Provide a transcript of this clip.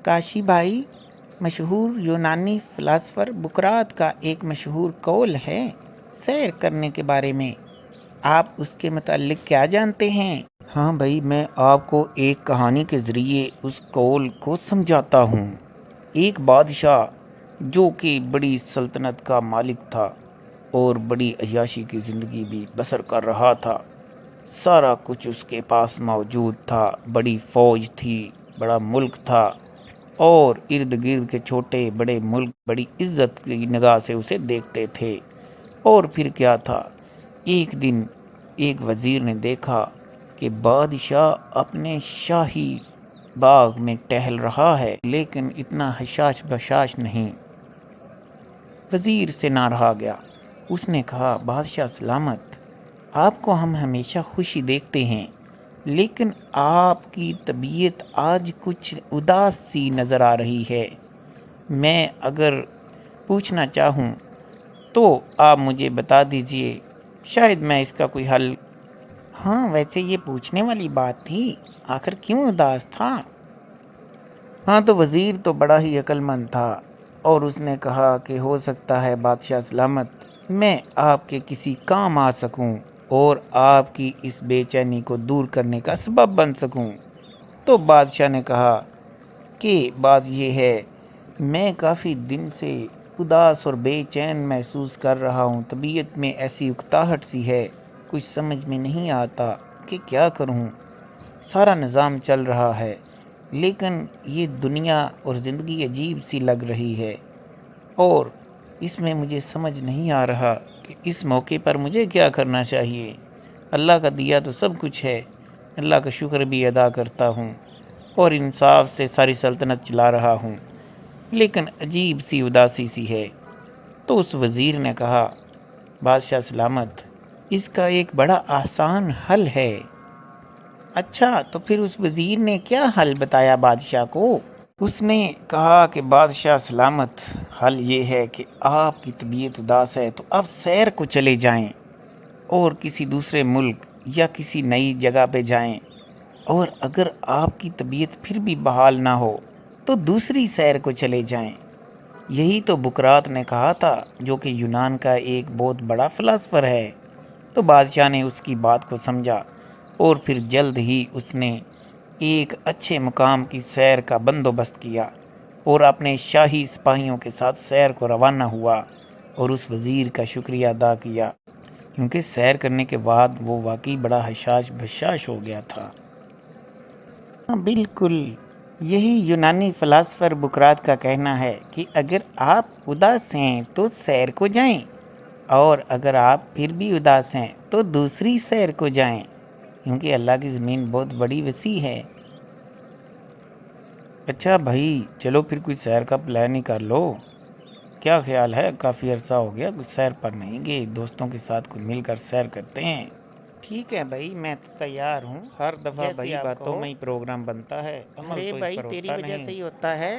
काशी भाई, मशहूर यूनानी फिलासफर बुकरात का एक मशहूर कौल है सैर करने के बारे में। आप उसके मुतालिक क्या जानते हैं? हाँ भाई, मैं आपको एक कहानी के ज़रिए उस कौल को समझाता हूँ। एक बादशाह जो कि बड़ी सल्तनत का मालिक था और बड़ी अय्याशी की ज़िंदगी भी बसर कर रहा था। सारा कुछ उसके पास मौजूद था, बड़ी फ़ौज थी, बड़ा मुल्क था और इर्द गिर्द के छोटे बड़े मुल्क बड़ी इज्जत की निगाह से उसे देखते थे। और फिर क्या था, एक दिन एक वज़ीर ने देखा कि बादशाह अपने शाही बाग में टहल रहा है, लेकिन इतना हशाश बशाश नहीं। वज़ीर से ना रहा गया। उसने कहा, बादशाह सलामत, आपको हम हमेशा खुशी देखते हैं, लेकिन आपकी तबीयत आज कुछ उदास सी नज़र आ रही है। मैं अगर पूछना चाहूँ तो आप मुझे बता दीजिए, शायद मैं इसका कोई हल। हाँ, वैसे ये पूछने वाली बात थी, आखिर क्यों उदास था? हाँ, तो वज़ीर तो बड़ा ही अक्लमंद था और उसने कहा कि हो सकता है बादशाह सलामत, मैं आपके किसी काम आ सकूं और आपकी इस बेचैनी को दूर करने का सबब बन सकूं। तो बादशाह ने कहा कि बात यह है, मैं काफ़ी दिन से उदास और बेचैन महसूस कर रहा हूँ। तबीयत में ऐसी उकताहट सी है, कुछ समझ में नहीं आता कि क्या करूँ। सारा निज़ाम चल रहा है, लेकिन ये दुनिया और ज़िंदगी अजीब सी लग रही है और इसमें मुझे समझ नहीं आ रहा कि इस मौके पर मुझे क्या करना चाहिए। अल्लाह का दिया तो सब कुछ है, अल्लाह का शुक्र भी अदा करता हूँ और इंसाफ से सारी सल्तनत चला रहा हूँ, लेकिन अजीब सी उदासी सी है। तो उस वज़ीर ने कहा, बादशाह सलामत, इसका एक बड़ा आसान हल है। अच्छा, तो फिर उस वज़ीर ने क्या हल बताया बादशाह को? उसने कहा कि बादशाह सलामत, हल ये है कि आपकी तबीयत उदास है तो आप सैर को चले जाएं और किसी दूसरे मुल्क या किसी नई जगह पे जाएं, और अगर आपकी तबीयत फिर भी बहाल ना हो तो दूसरी सैर को चले जाएं। यही तो बुकरात ने कहा था, जो कि यूनान का एक बहुत बड़ा फ़िलासफ़र है। तो बादशाह ने उसकी बात को समझा और फिर जल्द ही उसने एक अच्छे मुकाम की सैर का बंदोबस्त किया और अपने शाही सिपाहियों के साथ सैर को रवाना हुआ और उस वज़ीर का शुक्रिया अदा किया, क्योंकि सैर करने के बाद वो वाकई बड़ा हशाश बशाश हो गया था। हाँ बिल्कुल, यही यूनानी फ़िलासफ़र बुकरात का कहना है कि अगर आप उदास हैं तो सैर को जाएं, और अगर आप फिर भी उदास हैं तो दूसरी सैर को जाएं, क्योंकि अल्लाह की ज़मीन बहुत बड़ी वसी है। अच्छा भाई, चलो फिर कोई सैर का प्लान ही कर लो। क्या ख्याल है, काफ़ी अरसा हो गया कुछ सैर पर नहीं गए, दोस्तों के साथ कोई मिलकर सैर करते हैं। ठीक है भाई, मैं तो तैयार हूँ। हर दफ़ा भाई बातों में ही प्रोग्राम बनता है, अमल तो इस पर होता नहीं। तेरी वजह से ही होता है।